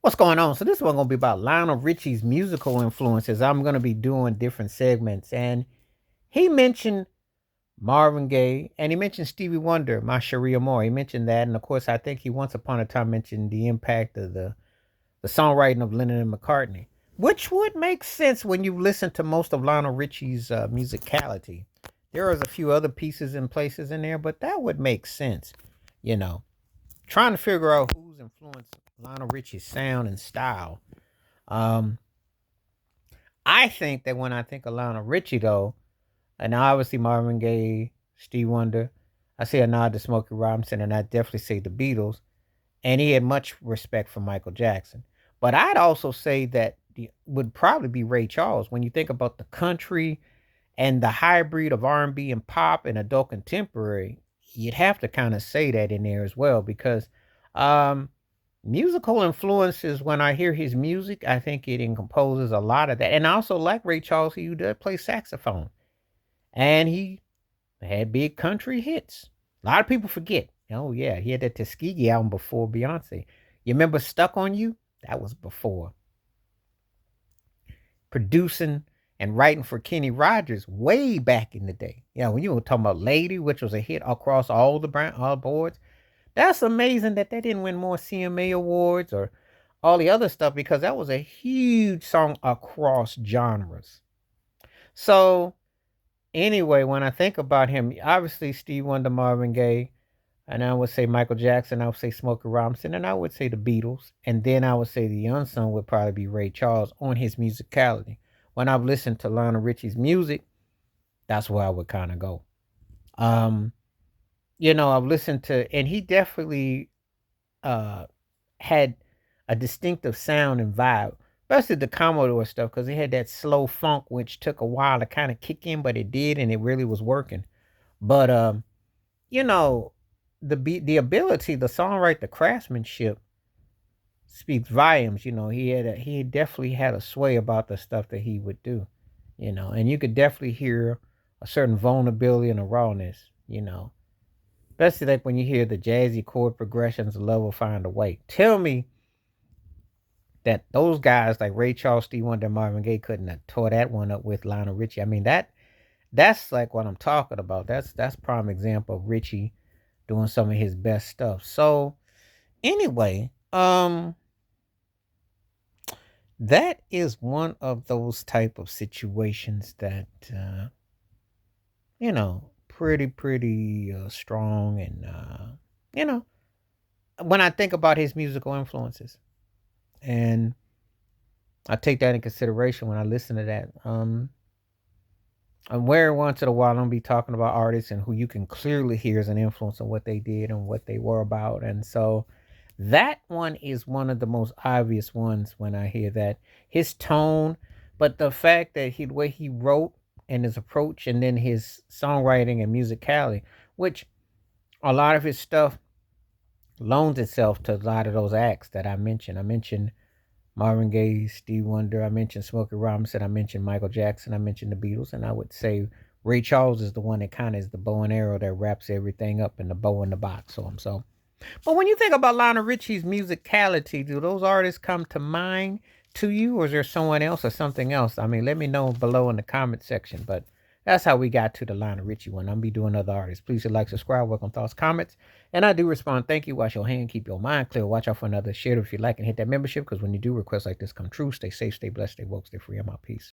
What's going on? So this one gonna be about Lionel Richie's musical influences. I'm gonna be doing different segments, and he mentioned Marvin Gaye, and he mentioned Stevie Wonder, My Sharia Moore. He mentioned that, and of course, I think he once upon a time mentioned the impact of the songwriting of Lennon and McCartney, which would make sense when you listen to most of Lionel Richie's musicality. There is a few other pieces and places in there, but that would make sense, you know. Trying to figure out who's influenced Lionel Richie's sound and style. Um, I think that when I think of Lionel Richie, though, and obviously Marvin Gaye, Steve Wonder, I say a nod to Smokey Robinson, and I definitely say the Beatles. And he had much respect for Michael Jackson. But I'd also say that would probably be Ray Charles. When you think about the country and the hybrid of R&B and pop and adult contemporary, you'd have to kind of say that in there as well because um, musical influences. When I hear his music, I think it encompasses a lot of that. And I also like Ray Charles, who does play saxophone, and he had big country hits. A lot of people forget. Oh yeah, he had that Tuskegee album before Beyonce. You remember "Stuck on You"? That was before producing and writing for Kenny Rogers way back in the day. Yeah, when you were talking about "Lady," which was a hit across all the all boards. That's amazing that they didn't win more CMA awards or all the other stuff because that was a huge song across genres. So anyway, when I think about him, obviously Steve Wonder, Marvin Gaye, and I would say Michael Jackson, I would say Smokey Robinson, and I would say the Beatles, and then I would say the unsung would probably be Ray Charles on his musicality. When I've listened to Lionel Richie's music, that's where I would kind of go. Um, I've listened to, and he definitely uh had a distinctive sound and vibe, especially the Commodore stuff, because it had that slow funk, which took a while to kind of kick in, but it did, and it really was working. But you know, the ability, the songwriter, the craftsmanship speaks volumes. He definitely had a sway about the stuff that he would do. And you could definitely hear a certain vulnerability and a rawness. Especially like when you hear the jazzy chord progressions, "Love Will Find a Way." Tell me that those guys like Ray Charles, Steve Wonder, and Marvin Gaye couldn't have tore that one up with Lionel Richie. I mean that's like what I'm talking about. That's prime example of Richie doing some of his best stuff. So anyway, that is one of those type of situations that pretty strong, and you know when I think about his musical influences, and I take that in consideration when I listen to that. And where once in a while I'm gonna be talking about artists and who you can clearly hear as an influence on what they did and what they were about. And so that one is one of the most obvious ones when I hear that. His tone, but the fact that the way he wrote and his approach, and then his songwriting and musicality, which a lot of his stuff loans itself to a lot of those acts that I mentioned. I mentioned Marvin Gaye, Steve Wonder. I mentioned Smokey Robinson. I mentioned Michael Jackson. I mentioned the Beatles, and I would say Ray Charles is the one that kind of is the bow and arrow that wraps everything up in the bow in the box on him. So, but when you think about Lionel Richie's musicality, do those artists come to mind to you, or is there someone else or something else? I mean, let me know below in the comment section. But that's how we got to the Lionel Richie one. I'm gonna be doing other artists. Please hit like, subscribe, welcome thoughts, comments, and I do respond. Thank you. Wash your hand, keep your mind clear. Watch out for another share if you like, and hit that membership because when you do, requests like this come true. Stay safe, stay blessed, stay woke, stay free. I'm out. Peace.